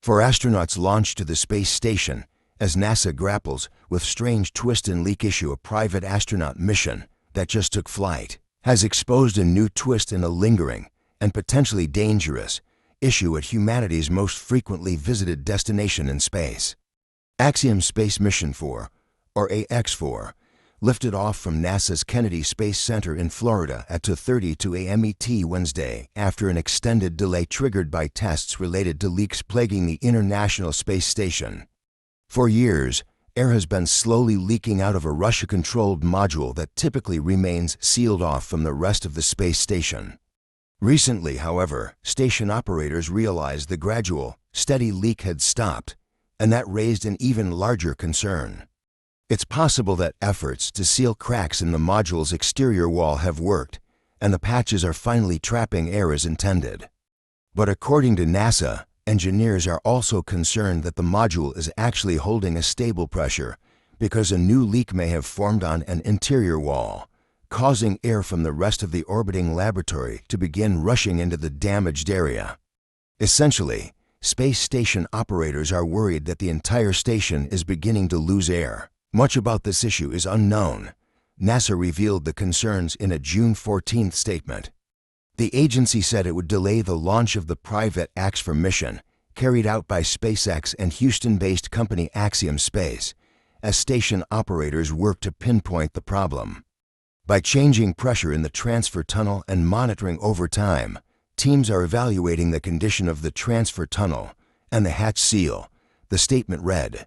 for astronauts launched to the space station as NASA grapples with strange twist and leak issue. A private astronaut mission that just took flight has exposed a new twist in a lingering and potentially dangerous issue at humanity's most frequently visited destination in space. Axiom Space Mission 4, or AX-4, lifted off from NASA's Kennedy Space Center in Florida at 2:32 a.m. ET Wednesday after an extended delay triggered by tests related to leaks plaguing the International Space Station. For years, air has been slowly leaking out of a Russia-controlled module that typically remains sealed off from the rest of the space station. Recently, however, station operators realized the gradual, steady leak had stopped, and that raised an even larger concern. It's possible that efforts to seal cracks in the module's exterior wall have worked, and the patches are finally trapping air as intended. But according to NASA, engineers are also concerned that the module is actually holding a stable pressure because a new leak may have formed on an interior wall, causing air from the rest of the orbiting laboratory to begin rushing into the damaged area. Essentially, space station operators are worried that the entire station is beginning to lose air. Much about this issue is unknown. NASA revealed the concerns in a June 14th statement. The agency said it would delay the launch of the private Ax-4 mission carried out by SpaceX and Houston-based company Axiom Space as station operators work to pinpoint the problem. By changing pressure in the transfer tunnel and monitoring over time, teams are evaluating the condition of the transfer tunnel and the hatch seal, the statement read.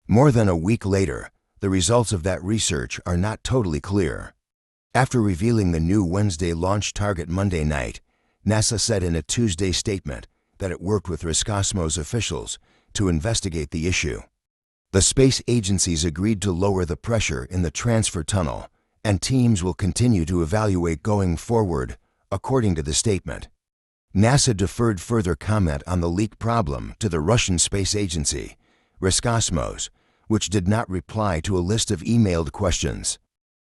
More than a week later, the results of that research are not totally clear. After revealing the new Wednesday launch target Monday night, NASA said in a Tuesday statement that it worked with Roscosmos officials to investigate the issue. The space agencies agreed to lower the pressure in the transfer tunnel, and teams will continue to evaluate going forward, according to the statement. NASA deferred further comment on the leak problem to the Russian space agency, Roscosmos, which did not reply to a list of emailed questions.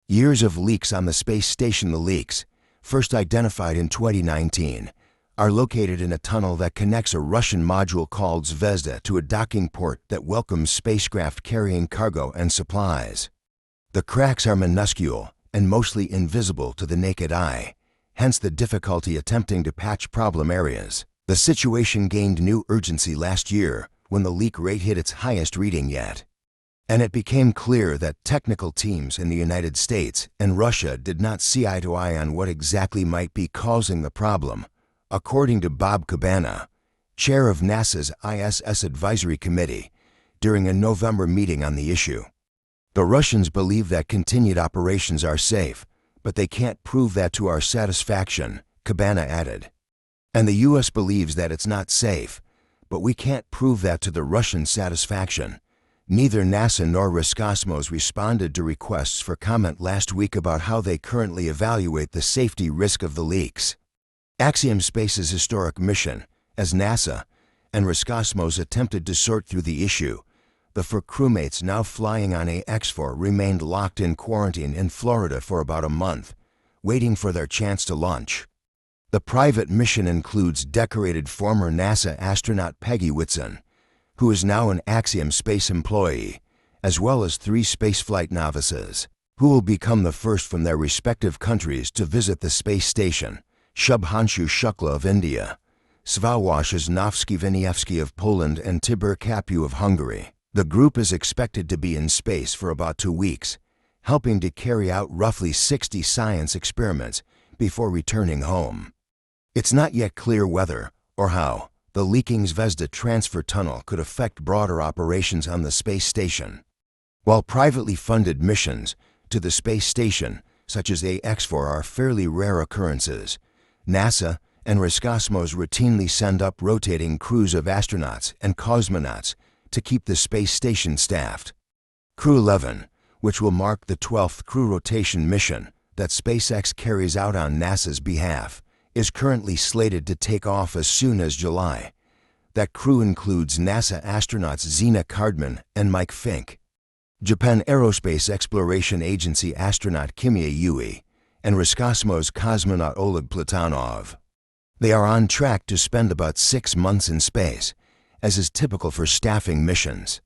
Years of leaks on the space station. The leaks, first identified in 2019, are located in a tunnel that connects a Russian module called Zvezda to a docking port that welcomes spacecraft carrying cargo and supplies. The cracks are minuscule and mostly invisible to the naked eye, hence the difficulty attempting to patch problem areas. The situation gained new urgency last year when the leak rate hit its highest reading yet. And it became clear that technical teams in the United States and Russia did not see eye to eye on what exactly might be causing the problem, according to Bob Cabana, chair of NASA's ISS Advisory Committee, during a November meeting on the issue. The Russians believe that continued operations are safe, but they can't prove that to our satisfaction, Cabana added. And the U.S. believes that it's not safe, but we can't prove that to the Russian satisfaction. Neither NASA nor Roscosmos responded to requests for comment last week about how they currently evaluate the safety risk of the leaks. Axiom Space's historic mission, as NASA and Roscosmos attempted to sort through the issue, the 4 crewmates now flying on AX-4 remained locked in quarantine in Florida for about a month, waiting for their chance to launch. The private mission includes decorated former NASA astronaut Peggy Whitson, who is now an Axiom Space employee, as well as 3 spaceflight novices, who will become the first from their respective countries to visit the space station: Shubhanshu Shukla of India, Sławosz Znowski-Winiewski of Poland, and Tibor Kapiu of Hungary. The group is expected to be in space for about 2 weeks, helping to carry out roughly 60 science experiments before returning home. It's not yet clear whether, or how, the leaking Zvezda transfer tunnel could affect broader operations on the space station. While privately funded missions to the space station, such as AX-4, are fairly rare occurrences, NASA and Roscosmos routinely send up rotating crews of astronauts and cosmonauts to keep the space station staffed. Crew 11, which will mark the 12th crew rotation mission that SpaceX carries out on NASA's behalf, is currently slated to take off as soon as July. That crew includes NASA astronauts Zena Cardman and Mike Fink, Japan Aerospace Exploration Agency astronaut Kimia Yui, and Roscosmos cosmonaut Oleg Platonov. They are on track to spend about 6 months in space, as is typical for staffing missions.